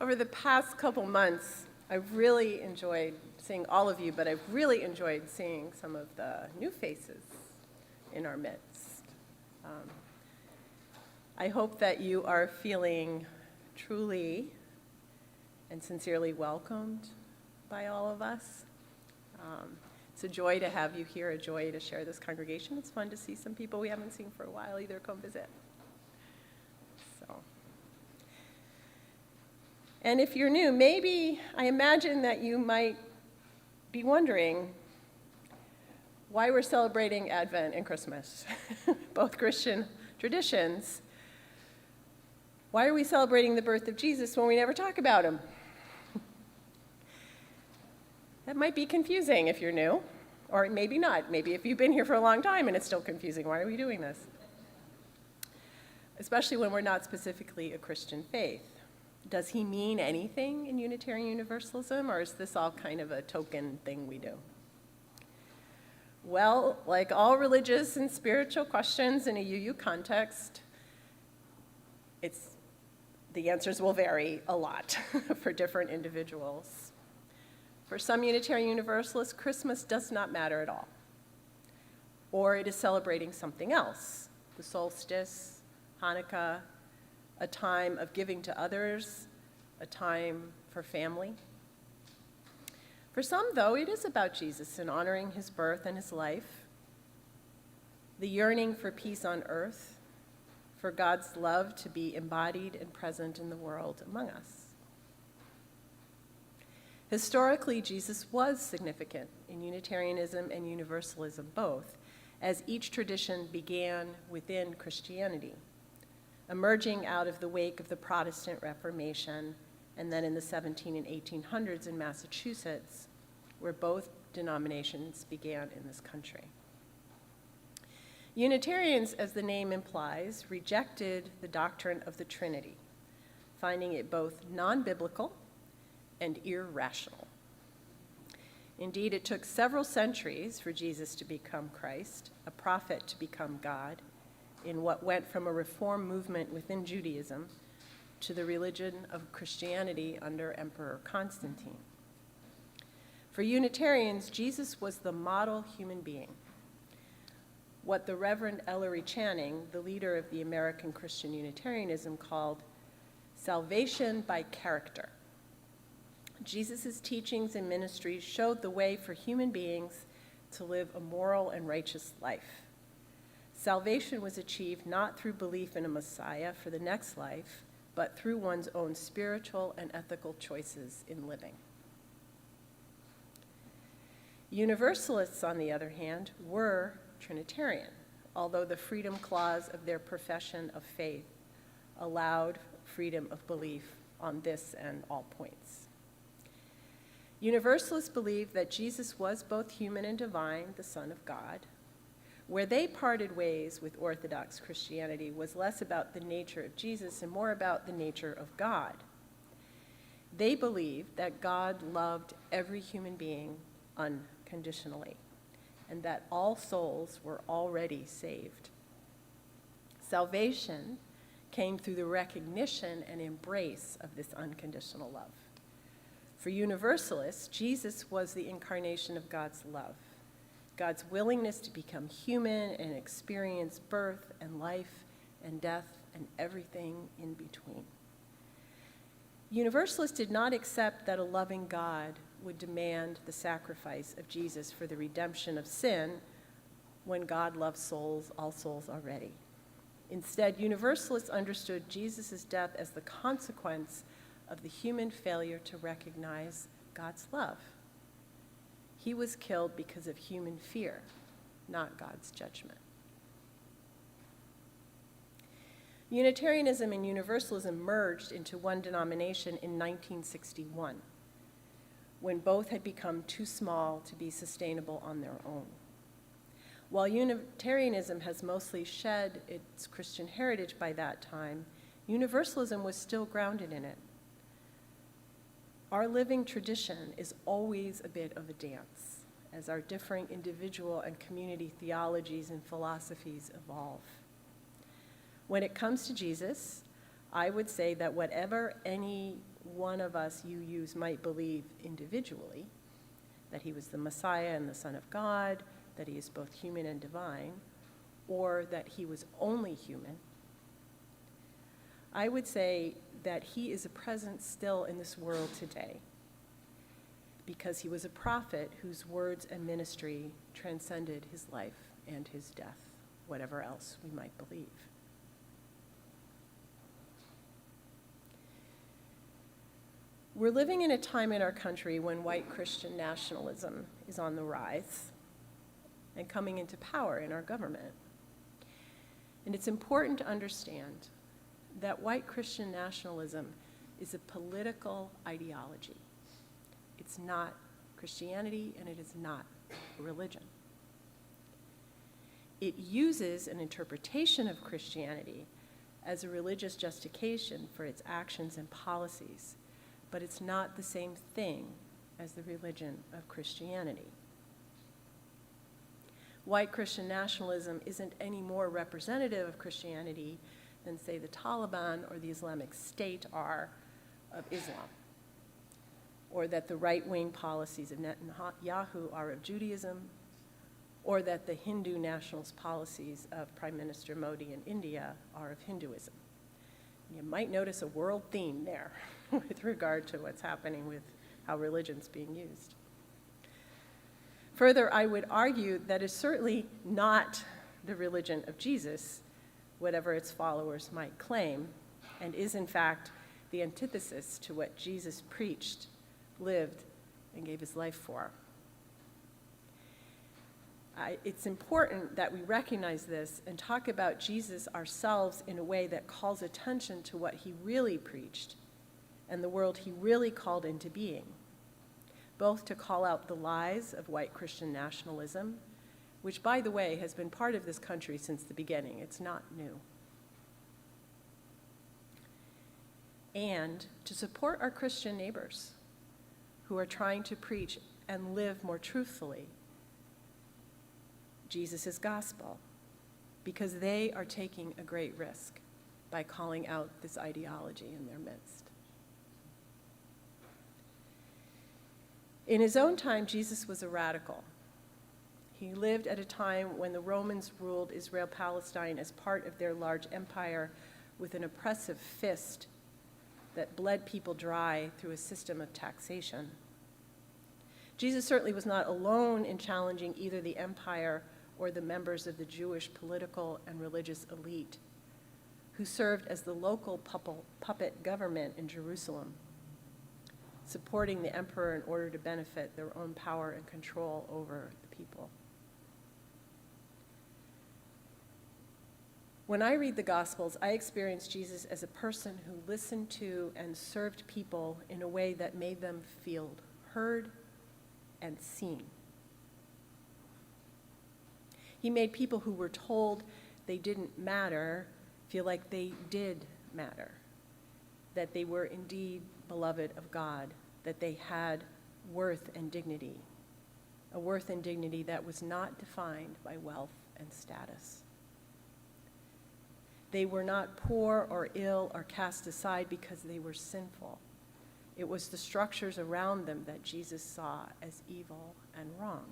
Over the past couple months, I've really enjoyed seeing all of you, but I've really enjoyed seeing some of the new faces in our midst. I hope that you are feeling truly and sincerely welcomed by all of us. It's a joy to have you here, a joy to share this congregation. It's fun to see some people we haven't seen for a while either come visit. And if you're new, maybe I imagine that you might be wondering why we're celebrating Advent and Christmas, both Christian traditions. Why are we celebrating the birth of Jesus when we never talk about him? That might be confusing if you're new, or maybe not. Maybe if you've been here for a long time and it's still confusing, why are we doing this? Especially when we're not specifically a Christian faith. Does he mean anything in Unitarian Universalism, or is this all kind of a token thing we do? Well, like all religious and spiritual questions in a UU context, the answers will vary a lot for different individuals. For some Unitarian Universalists, Christmas does not matter at all, or it is celebrating something else, the solstice, Hanukkah, a time of giving to others, a time for family. For some, though, it is about Jesus and honoring his birth and his life, the yearning for peace on earth, for God's love to be embodied and present in the world among us. Historically, Jesus was significant in Unitarianism and Universalism both, as each tradition began within Christianity, emerging out of the wake of the Protestant Reformation, and then in the 1700s and 1800s in Massachusetts, where both denominations began in this country. Unitarians, as the name implies, rejected the doctrine of the Trinity, finding it both non-biblical and irrational. Indeed, it took several centuries for Jesus to become Christ, a prophet to become God, in what went from a reform movement within Judaism to the religion of Christianity under Emperor Constantine. For Unitarians, Jesus was the model human being, what the Reverend Ellery Channing, the leader of the American Christian Unitarianism, called salvation by character. Jesus' teachings and ministries showed the way for human beings to live a moral and righteous life. Salvation was achieved not through belief in a Messiah for the next life, but through one's own spiritual and ethical choices in living. Universalists, on the other hand, were Trinitarian, although the freedom clause of their profession of faith allowed freedom of belief on this and all points. Universalists believed that Jesus was both human and divine, the Son of God. Where they parted ways with Orthodox Christianity was less about the nature of Jesus and more about the nature of God. They believed that God loved every human being unconditionally, and that all souls were already saved. Salvation came through the recognition and embrace of this unconditional love. For Universalists, Jesus was the incarnation of God's love, God's willingness to become human and experience birth and life and death and everything in between. Universalists did not accept that a loving God would demand the sacrifice of Jesus for the redemption of sin when God loves souls, all souls already. Instead, Universalists understood Jesus' death as the consequence of the human failure to recognize God's love. He was killed because of human fear, not God's judgment. Unitarianism and Universalism merged into one denomination in 1961, when both had become too small to be sustainable on their own. While Unitarianism has mostly shed its Christian heritage by that time, Universalism was still grounded in it. Our living tradition is always a bit of a dance, as our differing individual and community theologies and philosophies evolve. When it comes to Jesus, I would say that whatever any one of us you use might believe individually, that he was the Messiah and the Son of God, that he is both human and divine, or that he was only human, I would say that he is a presence still in this world today, because he was a prophet whose words and ministry transcended his life and his death, whatever else we might believe. We're living in a time in our country when white Christian nationalism is on the rise and coming into power in our government. And it's important to understand that white Christian nationalism is a political ideology. It's not Christianity, and it is not a religion. It uses an interpretation of Christianity as a religious justification for its actions and policies, but it's not the same thing as the religion of Christianity. White Christian nationalism isn't any more representative of Christianity than, say, the Taliban or the Islamic State are of Islam, or that the right-wing policies of Netanyahu are of Judaism, or that the Hindu nationalist policies of Prime Minister Modi in India are of Hinduism. You might notice a world theme there with regard to what's happening with how religion's being used. Further, I would argue that it's certainly not the religion of Jesus, whatever its followers might claim, and is in fact the antithesis to what Jesus preached, lived, and gave his life for. It's important that we recognize this and talk about Jesus ourselves in a way that calls attention to what he really preached and the world he really called into being, both to call out the lies of white Christian nationalism, which, by the way, has been part of this country since the beginning. It's not new. And to support our Christian neighbors who are trying to preach and live more truthfully Jesus' gospel, because they are taking a great risk by calling out this ideology in their midst. In his own time, Jesus was a radical. He lived at a time when the Romans ruled Israel-Palestine as part of their large empire with an oppressive fist that bled people dry through a system of taxation. Jesus certainly was not alone in challenging either the empire or the members of the Jewish political and religious elite who served as the local puppet government in Jerusalem, supporting the emperor in order to benefit their own power and control over the people. When I read the Gospels, I experience Jesus as a person who listened to and served people in a way that made them feel heard and seen. He made people who were told they didn't matter feel like they did matter, that they were indeed beloved of God, that they had worth and dignity, a worth and dignity that was not defined by wealth and status. They were not poor or ill or cast aside because they were sinful. It was the structures around them that Jesus saw as evil and wrong.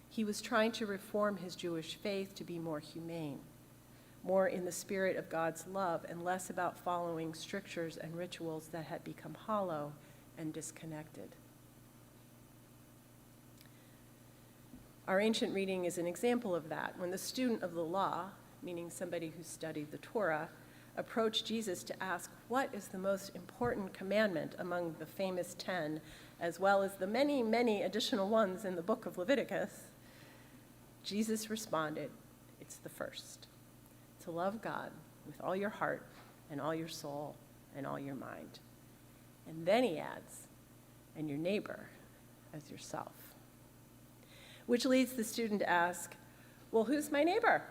He was trying to reform his Jewish faith to be more humane, more in the spirit of God's love, and less about following strictures and rituals that had become hollow and disconnected. Our ancient reading is an example of that. When the student of the law, meaning somebody who studied the Torah, approached Jesus to ask, what is the most important commandment among the famous 10, as well as the many, many additional ones in the book of Leviticus, Jesus responded, it's the first, to love God with all your heart and all your soul and all your mind. And then he adds, and your neighbor as yourself. Which leads the student to ask, well, who's my neighbor?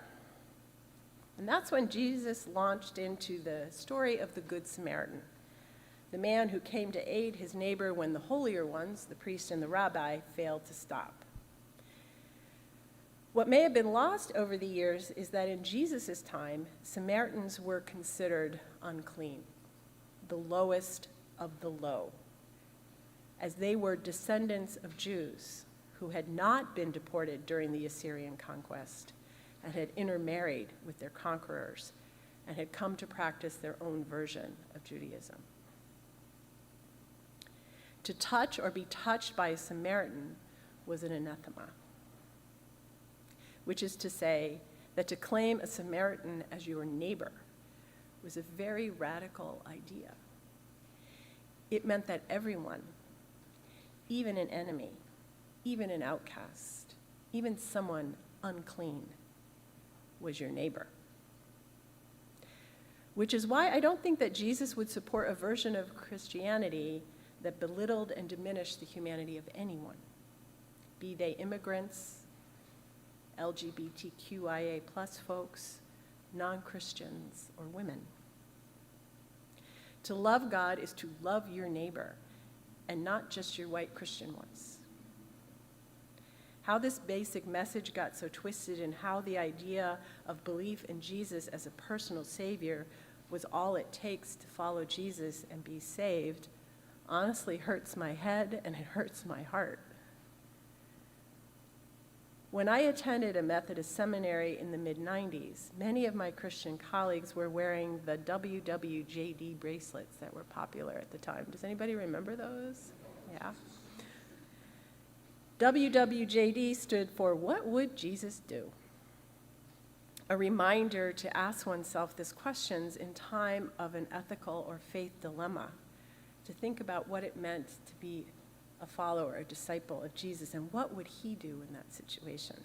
And that's when Jesus launched into the story of the Good Samaritan, the man who came to aid his neighbor when the holier ones, the priest and the rabbi, failed to stop. What may have been lost over the years is that in Jesus' time, Samaritans were considered unclean, the lowest of the low, as they were descendants of Jews who had not been deported during the Assyrian conquest and had intermarried with their conquerors and had come to practice their own version of Judaism. To touch or be touched by a Samaritan was an anathema, which is to say that to claim a Samaritan as your neighbor was a very radical idea. It meant that everyone, even an enemy, even an outcast, even someone unclean, was your neighbor. Which is why I don't think that Jesus would support a version of Christianity that belittled and diminished the humanity of anyone, be they immigrants, LGBTQIA+ folks, non-Christians, or women. To love God is to love your neighbor, and not just your white Christian ones. How this basic message got so twisted and how the idea of belief in Jesus as a personal savior was all it takes to follow Jesus and be saved honestly hurts my head and it hurts my heart. When I attended a Methodist seminary in the mid-90s, many of my Christian colleagues were wearing the WWJD bracelets that were popular at the time. Does anybody remember those? Yeah. WWJD stood for What Would Jesus Do? A reminder to ask oneself these questions in time of an ethical or faith dilemma, to think about what it meant to be a follower, a disciple of Jesus, and what would he do in that situation?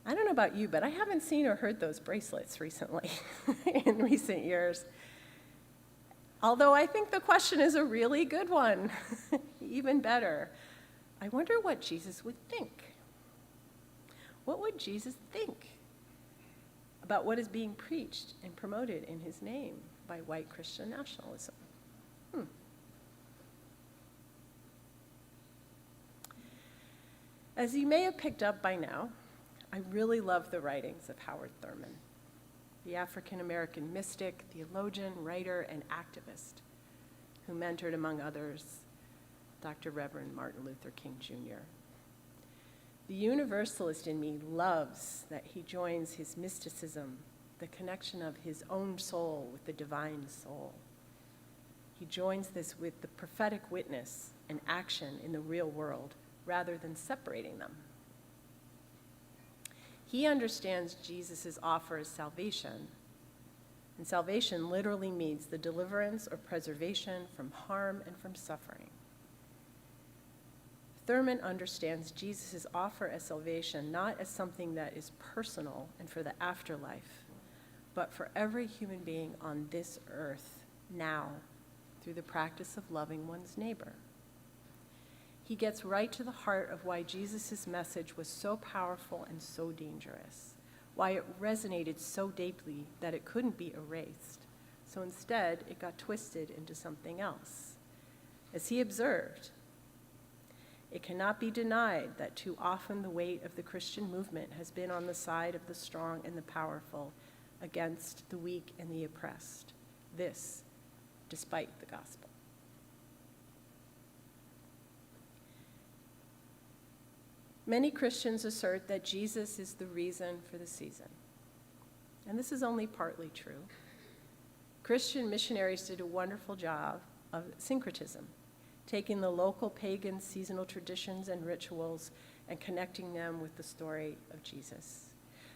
I don't know about you, but I haven't seen or heard those bracelets recently, in recent years. Although I think the question is a really good one, even better. I wonder what Jesus would think. What would Jesus think about what is being preached and promoted in his name by white Christian nationalism? As you may have picked up by now, I really love the writings of Howard Thurman, the African-American mystic, theologian, writer, and activist who mentored, among others, Dr. Reverend Martin Luther King Jr. The universalist in me loves that he joins his mysticism, the connection of his own soul with the divine soul. He joins this with the prophetic witness and action in the real world, rather than separating them. He understands Jesus' offer as salvation, and salvation literally means the deliverance or preservation from harm and from suffering. Thurman understands Jesus' offer as salvation not as something that is personal and for the afterlife, but for every human being on this earth now, through the practice of loving one's neighbor. He gets right to the heart of why Jesus' message was so powerful and so dangerous, why it resonated so deeply that it couldn't be erased. So instead, it got twisted into something else. As he observed, it cannot be denied that too often the weight of the Christian movement has been on the side of the strong and the powerful against the weak and the oppressed. This, despite the gospel. Many Christians assert that Jesus is the reason for the season. And this is only partly true. Christian missionaries did a wonderful job of syncretism, taking the local pagan seasonal traditions and rituals and connecting them with the story of Jesus.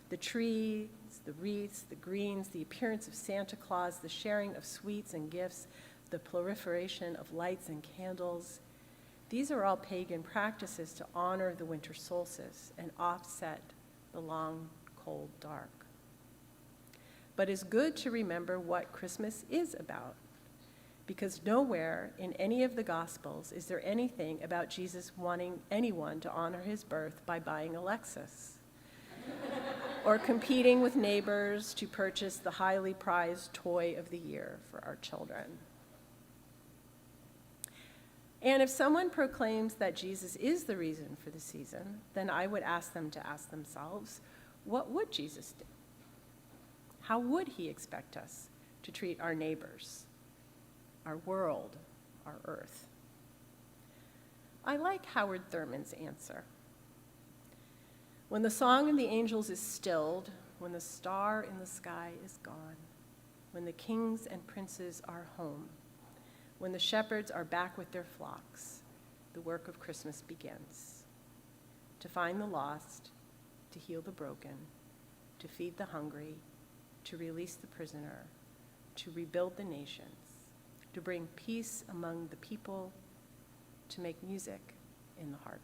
The trees, the wreaths, the greens, the appearance of Santa Claus, the sharing of sweets and gifts, the proliferation of lights and candles. These are all pagan practices to honor the winter solstice and offset the long, cold dark. But it's good to remember what Christmas is about, because nowhere in any of the Gospels is there anything about Jesus wanting anyone to honor his birth by buying a Lexus or competing with neighbors to purchase the highly prized toy of the year for our children. And if someone proclaims that Jesus is the reason for the season, then I would ask them to ask themselves, what would Jesus do? How would he expect us to treat our neighbors? our world, our earth. I like Howard Thurman's answer. When the song of the angels is stilled, when the star in the sky is gone, when the kings and princes are home, when the shepherds are back with their flocks, the work of Christmas begins. To find the lost, to heal the broken, to feed the hungry, to release the prisoner, to rebuild the nations, to bring peace among the people, to make music in the heart.